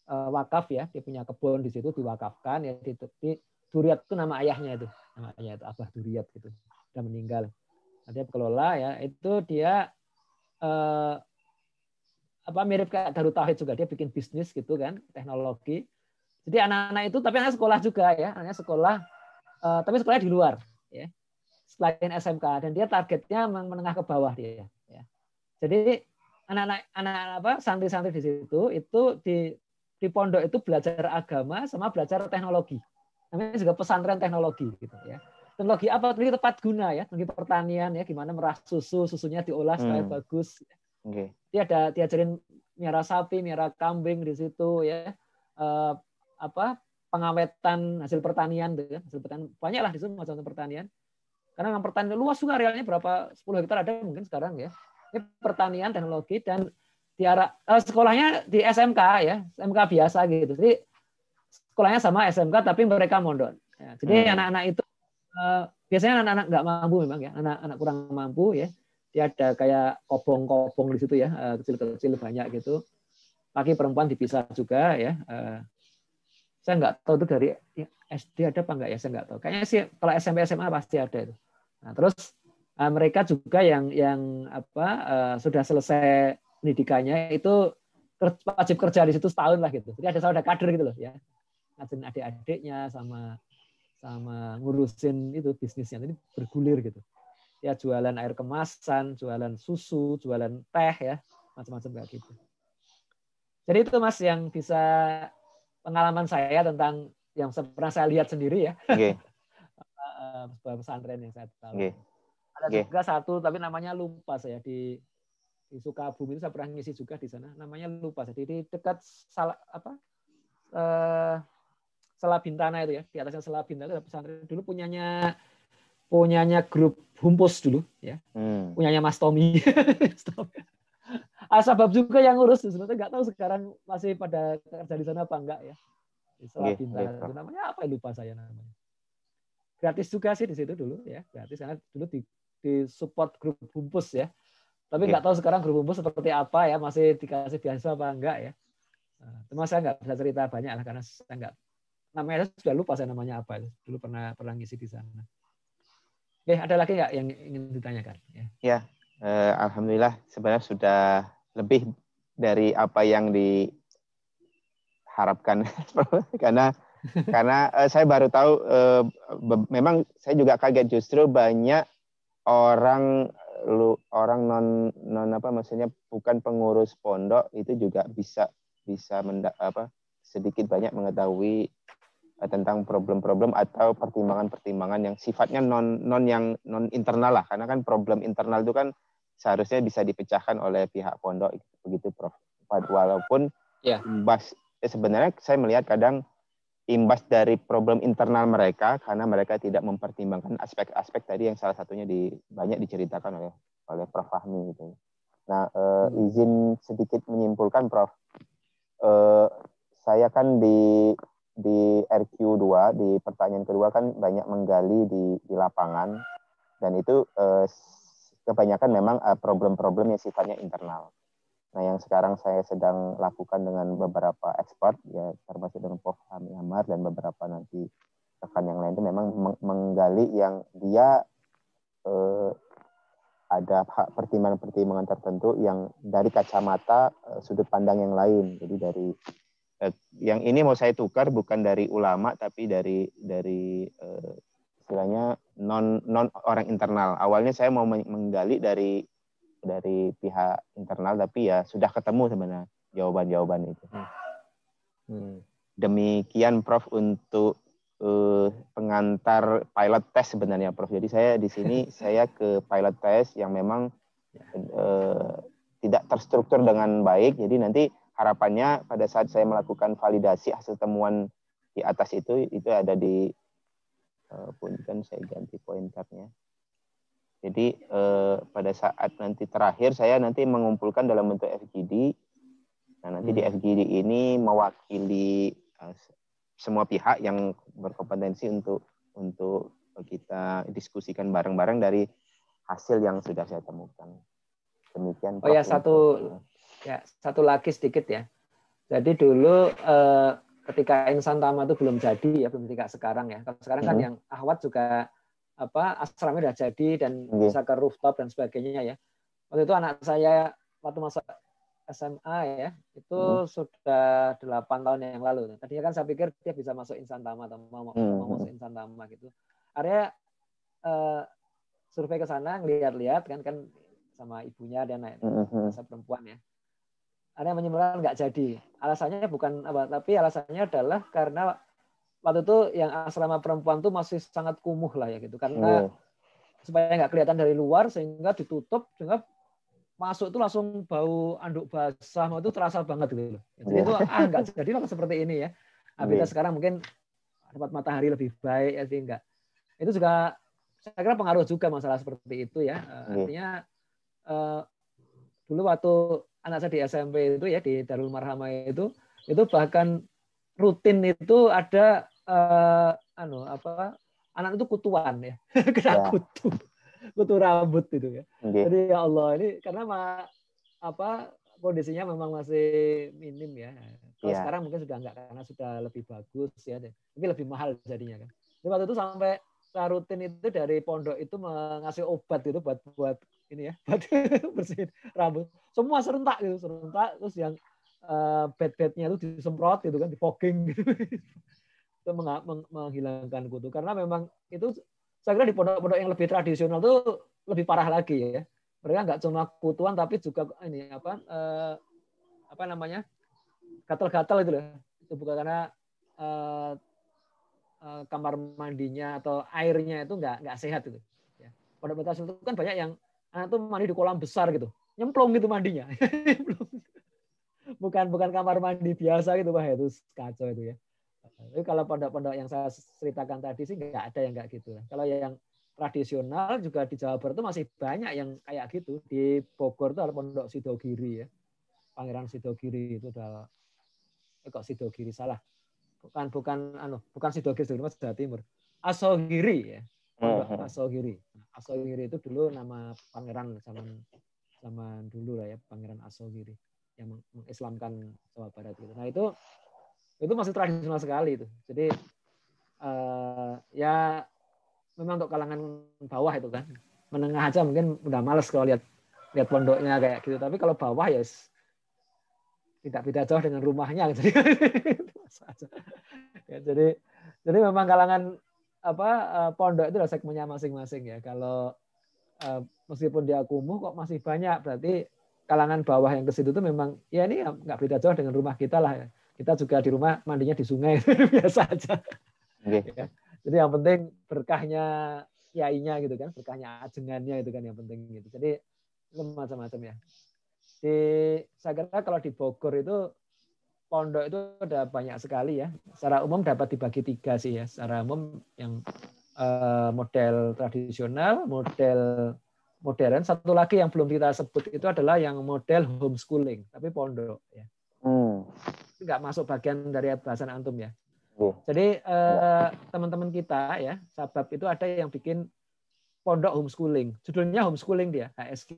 wakaf ya, dia punya kebun di situ diwakafkan ya, di Duriyat itu nama ayahnya itu Abah Duriyat gitu. Sudah meninggal. Nah, dia kelola ya, itu dia mirip kayak Darut Tauhid juga, dia bikin bisnis gitu kan, teknologi. Jadi anak-anak itu, tapi anak sekolah juga ya, anaknya sekolah, tapi sekolahnya di luar, ya, selain SMK, dan dia targetnya menengah ke bawah dia. Ya. Jadi anak-anak santri-santri di situ itu di pondok itu belajar agama sama belajar teknologi, namanya juga pesantren teknologi gitu ya. Teknologi apa? Teknologi tepat guna ya, teknologi pertanian ya, gimana merah susunya diolah supaya bagus. Dia diajarin miara sapi, miara kambing di situ ya. Pengawetan hasil pertanian tuh ya, hasil pertanian banyak lah di situ macam pertanian. Karena memang pertanian luas juga arealnya, berapa 10 hektar ada mungkin sekarang ya. Ini pertanian teknologi dan sekolahnya di SMK ya, SMK biasa gitu. Jadi sekolahnya sama SMK tapi mereka mondok. Ya, jadi anak-anak itu biasanya anak-anak nggak mampu memang ya, anak-anak kurang mampu ya. Dia ada kayak kobong-kobong di situ ya, kecil-kecil banyak gitu. Laki perempuan dipisah juga ya. Saya nggak tahu itu dari SD ada apa enggak ya, saya nggak tahu. Kayaknya sih kalau SMP SMA pasti ada itu. Nah, terus mereka juga yang sudah selesai pendidikannya itu wajib kerja di situ setahun lah gitu. Jadi ada kader gitu loh ya. Ngajarin adik-adiknya sama ngurusin itu bisnisnya. Jadi bergulir gitu. Ya jualan air kemasan, jualan susu, jualan teh ya, macam-macam kayak gitu. Jadi itu Mas yang bisa pengalaman saya tentang yang pernah saya lihat sendiri ya. Sebuah pesantren yang saya tahu. Ada juga satu tapi namanya lupa saya di Sukabumi itu saya pernah ngisi juga di sana. Namanya lupa saya di dekat Salabintana itu ya, di atasnya Salabintana itu ada pesantren dulu punyanya grup Humpus dulu ya. Punyanya Mas Tommy. Asbab juga yang ngurus sebenarnya, nggak tahu sekarang masih pada kerja di sana apa enggak ya. Di Salabintana itu namanya apa, lupa saya namanya. Gratis juga sih di situ dulu ya, gratis karena dulu di support grup Humpus ya. Tapi nggak tahu sekarang grup Humpus seperti apa ya, masih dikasih beasiswa apa enggak ya. Cuma saya nggak bisa cerita banyak lah karena saya nggak, namanya sudah lupa saya namanya apa itu. Dulu pernah ngisi di sana. Oke, ada lagi nggak yang ingin ditanyakan? Ya, alhamdulillah sebenarnya sudah lebih dari apa yang diharapkan karena saya baru tahu, memang saya juga kaget justru banyak orang orang non apa maksudnya bukan pengurus pondok itu juga bisa sedikit banyak mengetahui tentang problem-problem atau pertimbangan-pertimbangan yang sifatnya non internal lah, karena kan problem internal itu kan seharusnya bisa dipecahkan oleh pihak pondok, begitu Prof. Walaupun imbas sebenarnya saya melihat kadang imbas dari problem internal mereka karena mereka tidak mempertimbangkan aspek-aspek tadi yang salah satunya banyak diceritakan oleh Prof. Fahmi gitu. Nah, izin sedikit menyimpulkan Prof. Saya kan di RQ2 di pertanyaan kedua kan banyak menggali di lapangan, dan itu kebanyakan memang problem-problem yang sifatnya internal. Nah, yang sekarang saya sedang lakukan dengan beberapa expert, ya termasuk dengan Prof. Fahmi Amar dan beberapa nanti rekan yang lain, itu memang menggali yang dia ada pertimbangan-pertimbangan tertentu yang dari kacamata sudut pandang yang lain. Jadi dari yang ini mau saya tukar bukan dari ulama tapi dari istilahnya non orang internal. Awalnya saya mau menggali dari pihak internal, tapi ya sudah ketemu sebenarnya jawaban-jawaban itu. Demikian Prof untuk pengantar pilot test sebenarnya Prof. Jadi saya di sini saya ke pilot test yang memang tidak terstruktur dengan baik. Jadi nanti harapannya pada saat saya melakukan validasi hasil temuan di atas itu ada di punten saya ganti pointernya. Jadi pada saat nanti terakhir saya nanti mengumpulkan dalam bentuk FGD. Nah, nanti di FGD ini mewakili semua pihak yang berkompetensi untuk kita diskusikan bareng-bareng dari hasil yang sudah saya temukan. Demikian. Oh ya, satu lagi sedikit ya. Jadi dulu ketika Insan Tama itu belum jadi ya, belum ketika sekarang ya. Kalau sekarang kan yang Ahwat juga asramanya sudah jadi dan bisa ke rooftop dan sebagainya ya. Waktu itu anak saya waktu masa SMA ya, itu sudah 8 tahun yang lalu. Tadinya kan saya pikir dia bisa masuk Insan Tama atau mau masuk Insan Tama gitu. Akhirnya survei ke sana, ngelihat-lihat kan sama ibunya dan masa perempuan ya. Ada yang menyimpulkan nggak jadi. Alasannya bukan apa, tapi alasannya adalah karena waktu itu yang asrama perempuan tuh masih sangat kumuh lah ya gitu. Karena supaya nggak kelihatan dari luar sehingga ditutup, sehingga masuk itu langsung bau anduk basah, itu terasa banget gitu. Jadi itu nggak jadi lah seperti ini ya. Kita sekarang mungkin dapat matahari lebih baik ya, sih enggak. Itu juga saya kira pengaruh juga masalah seperti itu ya. Artinya dulu waktu anak saya di SMP itu ya di Darul Marhamah itu bahkan rutin itu ada anak itu kutuan ya, kena kutu rambut itu ya. Jadi ya Allah, ini karena kondisinya memang masih minim ya. Kalau sekarang mungkin sudah enggak karena sudah lebih bagus ya, tapi lebih mahal jadinya kan. Jadi waktu itu sampai rutin itu dari pondok itu mengasih obat itu buat ini ya, buat bersihin rambut. Semua serentak terus yang bed-bednya itu disemprot gitu kan, difogging gitu. Itu menghilangkan kutu, karena memang itu saya kira di pondok-pondok yang lebih tradisional itu lebih parah lagi ya. Mereka nggak cuma kutuan tapi juga ini gatal-gatal itu loh. Itu bukan karena kamar mandinya atau airnya itu nggak sehat itu. Ya. Pondok pesantren itu kan banyak yang anak tuh mandi di kolam besar gitu, nyemplung gitu mandinya. bukan kamar mandi biasa gitu, itu kacau itu ya. Tapi kalau pondok-pondok yang saya ceritakan tadi sih nggak ada yang nggak gitu. Kalau yang tradisional juga di Jawa Barat itu masih banyak yang kayak gitu. Di Bogor itu ada Pondok Sidogiri ya, Pangeran Sidogiri itu udah Sidogiri salah. Bukan Sidogiri, Mas Jawa Timur. Asogiri ya. Pondok Asogiri. Asogiri itu dulu nama pangeran zaman dulu lah ya, Pangeran Asogiri yang mengislamkan Jawa Barat gitu. Nah, itu masih tradisional sekali itu. Jadi ya memang untuk kalangan bawah itu kan. Menengah aja mungkin udah males kalau lihat pondoknya kayak gitu. Tapi kalau bawah ya tidak beda jauh dengan rumahnya. Jadi memang kalangan pondok itu ada segmennya masing-masing ya. Kalau meskipun dia kumuh kok masih banyak, berarti kalangan bawah yang ke situ tuh memang ya ini nggak beda jauh dengan rumah kita lah. Kita juga di rumah mandinya di sungai biasa aja. Ya. Jadi yang penting berkahnya kiainya gitu kan, berkahnya ajengannya itu kan yang penting gitu. Jadi itu macam-macam ya. Saya kira kalau di Bogor itu pondok itu ada banyak sekali ya. Secara umum dapat dibagi 3 sih ya. Secara umum yang model tradisional, model modern. Satu lagi yang belum kita sebut itu adalah yang model homeschooling, tapi pondok ya. Itu nggak masuk bagian dari bahasan antum ya. Jadi teman-teman kita ya, Sabab itu ada yang bikin pondok homeschooling. Judulnya homeschooling dia, HSG.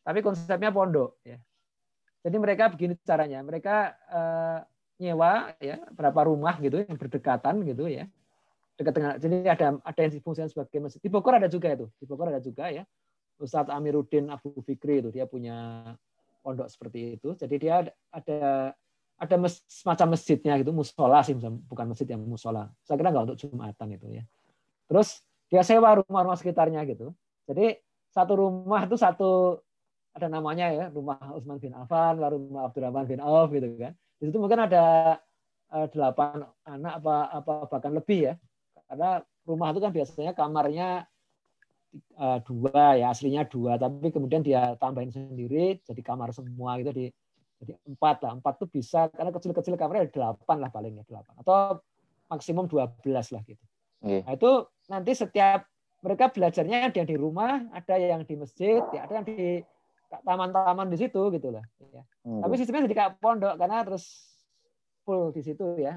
Tapi konsepnya pondok ya. Jadi mereka begini caranya, mereka nyewa ya berapa rumah gitu yang berdekatan gitu ya. Dekat dengan, jadi ada yang difungsikan sebagai masjid. Di Bogor ada juga itu. Di Bogor ada juga ya. Ustadz Amiruddin Abu Fikri itu dia punya pondok seperti itu. Jadi dia ada semacam masjidnya gitu, musola sih, bukan masjid yang musola. Saya kira nggak untuk Jumatan itu ya. Terus dia sewa rumah-rumah sekitarnya gitu. Jadi satu rumah itu ada namanya ya, rumah Utsman bin Affan, rumah Abdurrahman bin Auf gitu kan. Di situ mungkin ada 8 anak apa bahkan lebih ya. Karena rumah itu kan biasanya kamarnya 2 ya, aslinya 2, tapi kemudian dia tambahin sendiri jadi kamar semua gitu jadi 4 lah. 4 tuh bisa, karena kecil-kecil kamarnya 8 lah palingnya, 8 atau maksimum 12 lah gitu. Nah itu nanti setiap mereka belajarnya ada yang di rumah, ada yang di masjid, ya, ada yang di taman-taman di situ gitu lah. Ya. Tapi sistemnya jadi kayak pondok karena terus full di situ ya,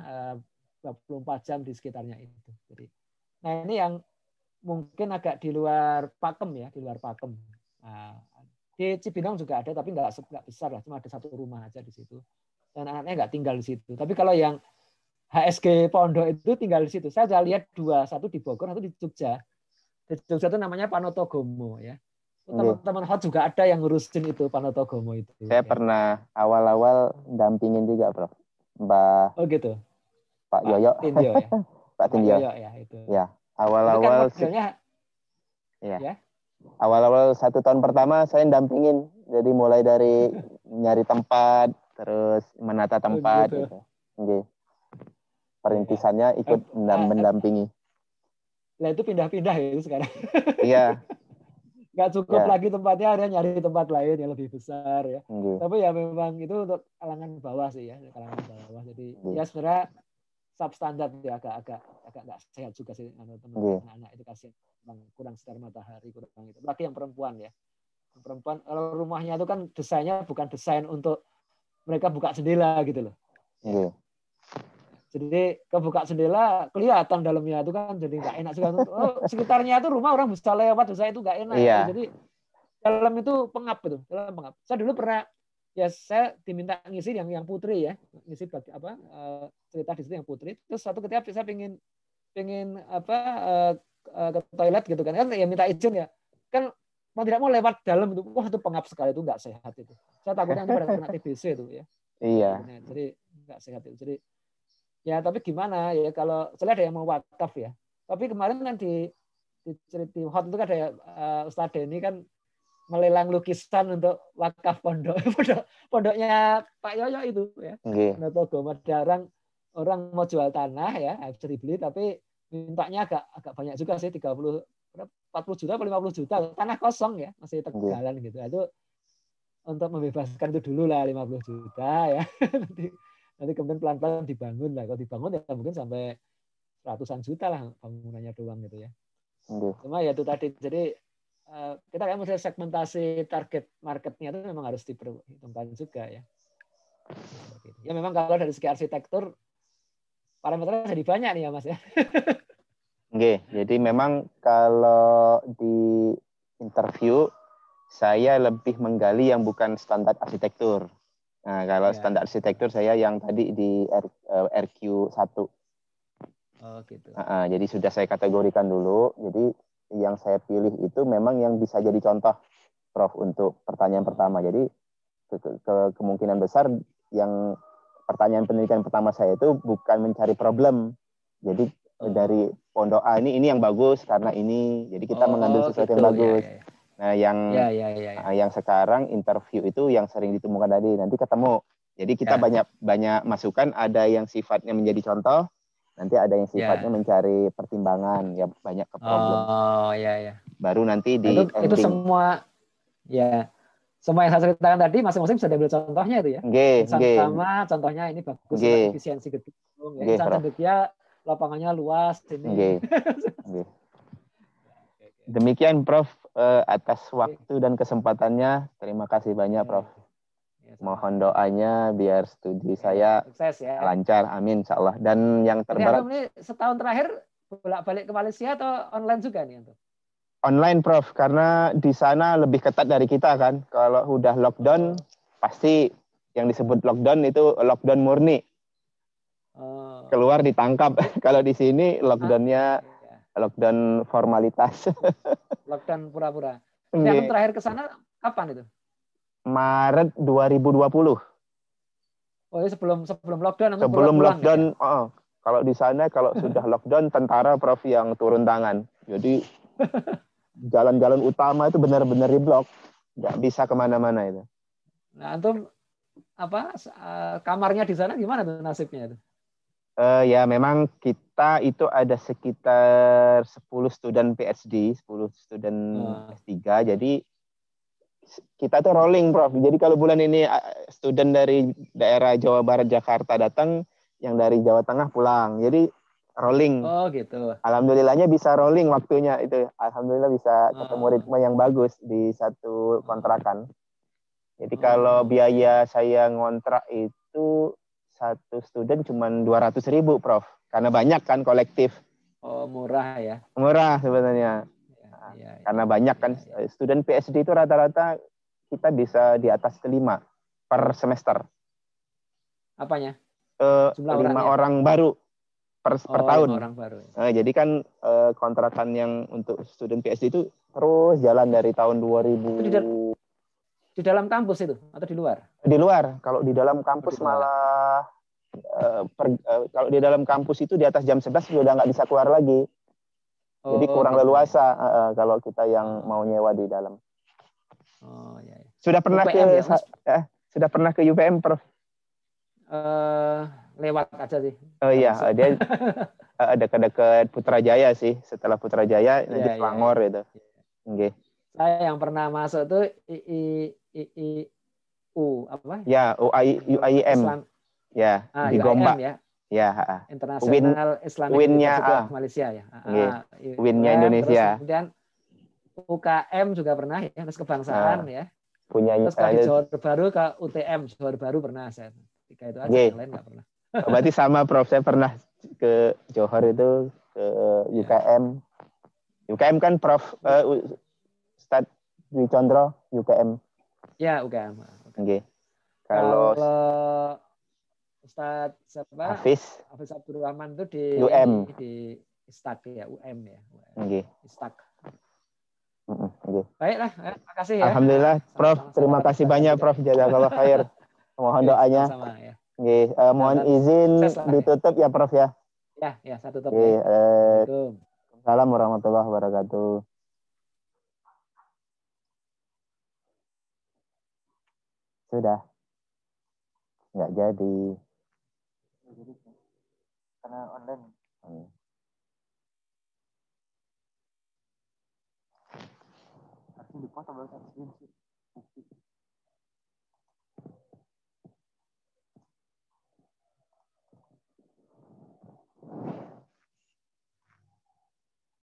24 jam di sekitarnya itu. Jadi, nah ini yang mungkin agak di luar pakem ya, di luar pakem. Nah, di Cibinong juga ada, tapi nggak besar lah, cuma ada 1 rumah aja di situ. Dan anaknya nggak tinggal di situ. Tapi kalau yang HSG Pondok itu tinggal di situ. Saya sudah lihat 2, 1 di Bogor, 1 di Jogja. Di Jogja itu namanya Panotogomo ya. Teman-teman hot juga ada yang ngurusin itu Panotogomo itu. Saya pernah awal-awal dampingin juga, Prof. Mbak. Oh gitu. Pak Yoyo. Tindio ya. Pak Tindio. Yoyo ya itu. Ya, awal-awal ya. Awal-awal 1 tahun pertama saya dampingin. Jadi mulai dari nyari tempat, terus menata tempat gitu. Perintisannya ikut mendampingi. Nah itu pindah-pindah ya itu sekarang. Iya. Nggak cukup lagi tempatnya, ada nyari tempat lain yang lebih besar ya. Tapi ya memang itu untuk kalangan bawah sih ya, kalangan bawah. Jadi ya sebenarnya substandar ya, agak nggak sehat juga sih teman-teman anak itu, kasihan kurang sinar matahari, kurang itu. Lagi yang perempuan ya. Yang perempuan kalau rumahnya itu kan desainnya bukan desain untuk mereka buka jendela gitu loh. Jadi kebuka jendela kelihatan dalamnya itu kan jadi nggak enak juga. Sekitarnya itu rumah orang bisa lewat, saya itu nggak enak. Jadi dalam itu pengap itu, dalam pengap. Saya dulu pernah ya, saya diminta ngisi yang putri ya, ngisi cerita di situ yang putri. Terus suatu ketika saya pengen ke toilet gitu kan ya minta izin ya, kan mau tidak mau lewat dalam itu, wah itu pengap sekali, itu nggak sehat itu. Saya takutnya nanti pada kena TBC itu ya. Iya. Jadi nggak sehat itu. Jadi ya tapi gimana ya, kalau saya ada yang mau wakaf ya. Tapi kemarin kan di cerita hot itu kan ada Ustadz Denny kan melelang lukisan untuk wakaf pondoknya Pak Yoyo itu ya. Panotogomo, ada orang mau jual tanah ya, bisa dibeli tapi mintanya agak banyak juga sih, 40 juta atau 50 juta, tanah kosong ya, masih Tegalan gitu. Itu untuk membebaskan itu dulu lah 50 juta ya. Nanti kemudian pelan-pelan dibangun lah. Kalau dibangun ya mungkin sampai ratusan juta lah bangunannya doang gitu ya. Cuma ya itu tadi, jadi kita kan mesti segmentasi target marketnya itu memang harus diperhitungkan juga ya. Ya memang kalau dari segi arsitektur parameternya jadi banyak nih ya Mas ya. Jadi memang kalau di interview saya lebih menggali yang bukan standar arsitektur. Nah, kalau standar arsitektur saya yang tadi di RQ1. Oh, gitu. Jadi sudah saya kategorikan dulu. Jadi yang saya pilih itu memang yang bisa jadi contoh, Prof, untuk pertanyaan pertama. Jadi kemungkinan besar yang pertanyaan pendidikan pertama saya itu bukan mencari problem. Jadi dari pondok A ini yang bagus karena ini. Jadi kita mengambil sesuatu yang bagus. Nah, yang sekarang interview itu yang sering ditemukan tadi, nanti ketemu. Jadi kita banyak masukan, ada yang sifatnya menjadi contoh, nanti ada yang sifatnya mencari pertimbangan, ya banyak ke problem. Oh, ya. Baru nanti di ending. Itu semua semua yang saya ceritakan tadi masing-masing bisa diambil contohnya itu ya. Sama contohnya ini bagus, efisiensi gedung. Misalnya dia lapangannya luas ini. Demikian Prof atas waktu dan kesempatannya. Terima kasih banyak Prof. Mohon doanya biar studi saya sukses ya. Lancar, amin insyaallah. Dan yang terberat ini setahun terakhir bolak-balik ke Malaysia atau online juga nih untuk? Online Prof, karena di sana lebih ketat dari kita kan. Kalau udah lockdown, pasti yang disebut lockdown itu lockdown murni. Keluar ditangkap. Kalau di sini lockdownnya lockdown formalitas. Lockdown pura-pura. Yang terakhir ke sana kapan itu? Maret 2020. Oh, ini sebelum lockdown. Sebelum lockdown, ya? Kalau di sana kalau sudah lockdown, tentara Prof yang turun tangan. Jadi jalan-jalan utama itu benar-benar diblok, nggak bisa kemana-mana itu. Nah, antum kamarnya di sana gimana tuh nasibnya itu? Ya memang kita itu ada sekitar 10 student PhD, 10 student S3, jadi kita tuh rolling Prof. Jadi kalau bulan ini student dari daerah Jawa Barat Jakarta datang, yang dari Jawa Tengah pulang. Jadi rolling. Oh gitu. Alhamdulillahnya bisa rolling waktunya itu. Alhamdulillah bisa ketemu ritme yang bagus di satu kontrakan. Jadi kalau biaya saya ngontrak itu satu student cuma 200.000 Prof. Karena banyak kan kolektif. Oh murah ya. Murah sebenarnya. Karena banyak kan student PhD itu rata-rata kita bisa di atas 5 per semester. Apanya? 5 orang baru per tahun. 5 orang baru. Jadi kan kontrakan yang untuk student PhD itu terus jalan dari tahun 2000. Di dalam kampus itu atau di luar? Di luar. Kalau di dalam kampus malah kalau di dalam kampus itu di atas jam 11 sudah nggak bisa keluar lagi. Jadi kurang leluasa kalau kita yang mau nyewa di dalam. Iya. Sudah pernah UPM, sudah pernah ke UPM, Prof? Lewat aja sih. Oh iya, dia dekat-dekat Putrajaya sih. Setelah Putrajaya nanti Selangor itu. Okay. Saya yang pernah masuk tuh IIU apa? Ya, UIM. Ya, di Gombak. Ya, International Islamic University of Malaysia ya. Win-nya Indonesia. Terus kemudian UKM juga pernah ya, terus kebangsaan ya. Punya terus kalau di Johor Baru ke UTM, Johor Baru pernah saya. Tiga itu aja, yang lain nggak pernah. Berarti sama Prof, saya pernah ke Johor itu, ke UKM. UKM kan Prof Ustadz Dwi Condro, UKM. Ya, UKM. Okay. Kalau Ustadz siapa? Hafiz Abdul Rahman itu di UM. Di Istak ya, UM ya. Okay. Istak. Okay. Baiklah, terima kasih ya. Alhamdulillah, Prof. Terima kasih banyak, Prof. Jazakallah khair. Mohon doanya. Sama, ya. Mohon izin ditutup ya, Prof ya. Ya, saya tutup. Assalamualaikum. Assalamualaikum warahmatullahi wabarakatuh. Sudah. Nggak jadi. Karena online. Di pos atau